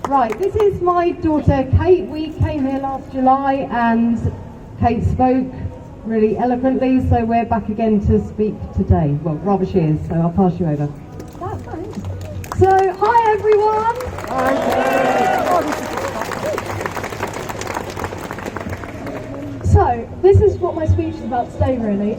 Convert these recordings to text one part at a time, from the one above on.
Right, this is my daughter Kate. We came here last July and Kate spoke really eloquently, so we're back again to speak today. Well, rather she is, so I'll pass you over. Thanks. So, hi everyone! So, this is what my speech is about today really.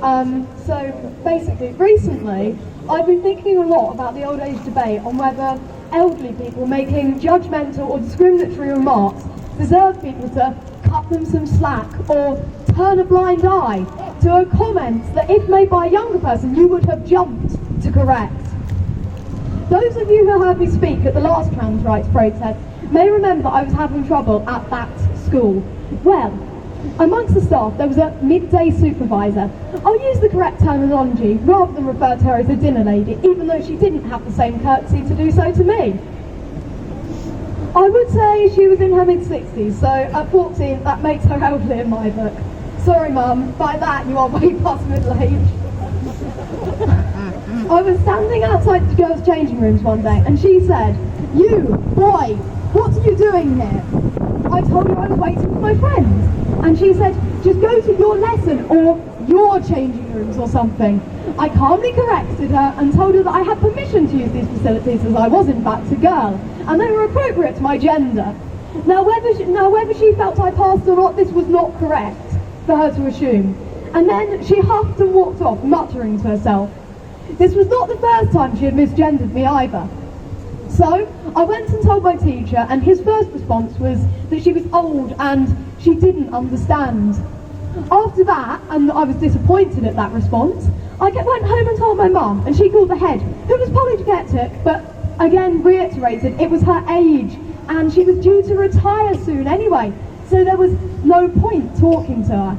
So, basically, recently, I've been thinking a lot about the old age debate on whether elderly people making judgmental or discriminatory remarks deserve people to cut them some slack or turn a blind eye to a comment that if made by a younger person you would have jumped to correct. Those of you who heard me speak at the last trans rights protest may remember I was having trouble at that school. Well, amongst the staff there was a midday supervisor. I'll use the correct terminology rather than refer to her as a dinner lady, even though she didn't have the same courtesy to do so to me. I would say she was in her mid-60s, so at 14 that makes her elderly in my book. Sorry Mum, by that you are way past middle age. I was standing outside the girls' changing rooms one day and she said, "You, boy, what are you doing here?" I told her I was waiting for my friends. And she said, "Just go to your lesson or your changing rooms or something." I calmly corrected her and told her that I had permission to use these facilities as I was in fact a girl, and they were appropriate to my gender. Now whether she felt I passed or not, this was not correct for her to assume. And then she huffed and walked off, muttering to herself. This was not the first time she had misgendered me either. So I went and told my teacher, and his first response was that she was old and she didn't understand. After that, and I was disappointed at that response, I went home and told my mum, and she called the head, who was apologetic, but again reiterated it was her age, and she was due to retire soon anyway, so there was no point talking to her.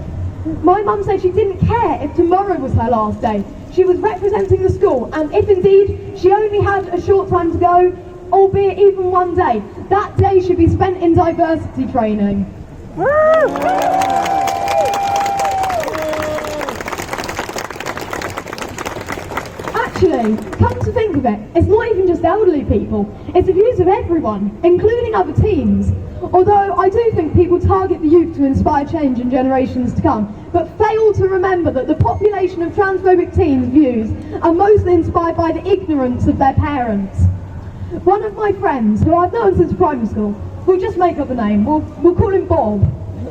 My mum said she didn't care if tomorrow was her last day. She was representing the school, and if indeed she only had a short time to go, albeit even one day, that day should be spent in diversity training. Actually, come to think of it, it's not even just elderly people, it's the views of everyone, including other teens. Although I do think people target the youth to inspire change in generations to come, but fail to remember that the population of transphobic teens' views are mostly inspired by the ignorance of their parents. One of my friends, who I've known since primary school, we'll just make up a name, we'll call him Bob,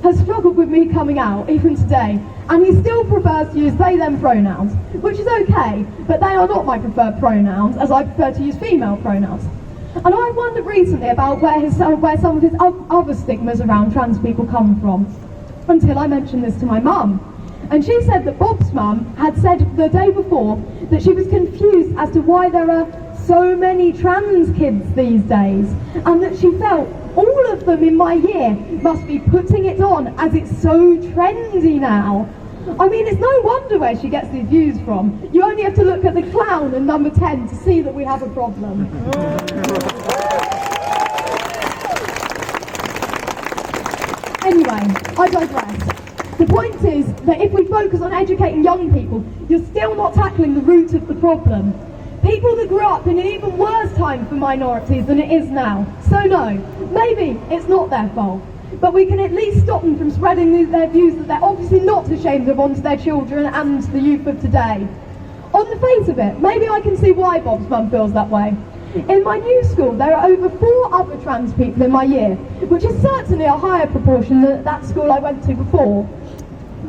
has struggled with me coming out, even today, and he still prefers to use they-them pronouns, which is okay, but they are not my preferred pronouns, as I prefer to use female pronouns. And I wondered recently about where some of his other stigmas around trans people come from, until I mentioned this to my mum. And she said that Bob's mum had said the day before that she was confused as to why there are so many trans kids these days, and that she felt all of them in my year must be putting it on as it's so trendy now. I mean, it's no wonder where she gets these views from. You only have to look at the clown in number 10 to see that we have a problem. Anyway, I digress. The point is that if we focus on educating young people, you're still not tackling the root of the problem. People that grew up in an even worse time for minorities than it is now. So no, maybe it's not their fault. But we can at least stop them from spreading their views that they're obviously not ashamed of onto their children and the youth of today. On the face of it, maybe I can see why Bob's mum feels that way. In my new school, there are over 4 other trans people in my year, which is certainly a higher proportion than that school I went to before.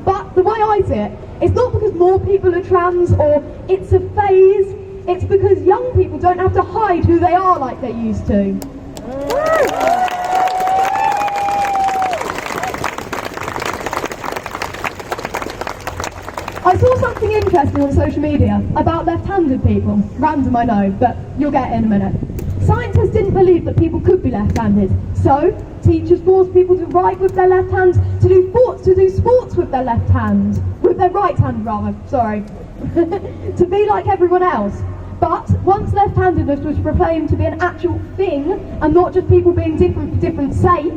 But the way I see it, it's not because more people are trans or it's a phase, it's because young people don't have to hide who they are like they used to. I saw something interesting on social media about left-handed people. Random, I know, but you'll get it in a minute. Scientists didn't believe that people could be left-handed, so teachers forced people to write with their left hand, to do sports with their left hand, with their right hand rather, sorry, to be like everyone else. But once left-handedness was proclaimed to be an actual thing, and not just people being different for different sake,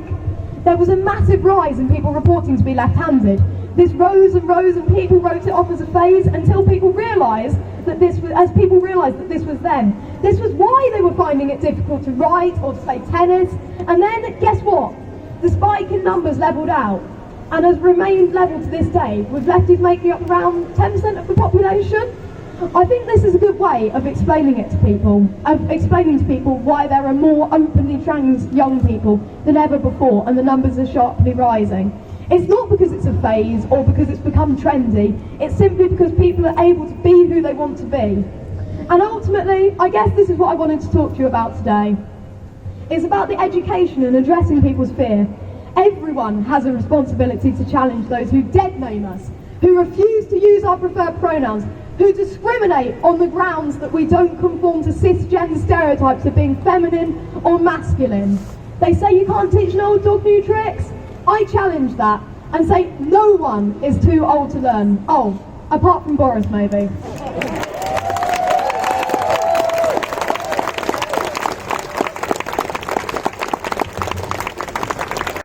there was a massive rise in people reporting to be left-handed. This rose and rose, and people wrote it off as a phase until people realised that this was them. This was why they were finding it difficult to write or to play tennis. And then, guess what? The spike in numbers levelled out and has remained level to this day, with lefties making up around 10% of the population. I think this is a good way of explaining it to people, why there are more openly trans young people than ever before, and the numbers are sharply rising. It's not because it's a phase or because it's become trendy, it's simply because people are able to be who they want to be. And ultimately, I guess this is what I wanted to talk to you about today. It's about the education and addressing people's fear. Everyone has a responsibility to challenge those who dead name us, who refuse to use our preferred pronouns, who discriminate on the grounds that we don't conform to cisgender stereotypes of being feminine or masculine. They say you can't teach an old dog new tricks. I challenge that and say no one is too old to learn. Oh, apart from Boris maybe.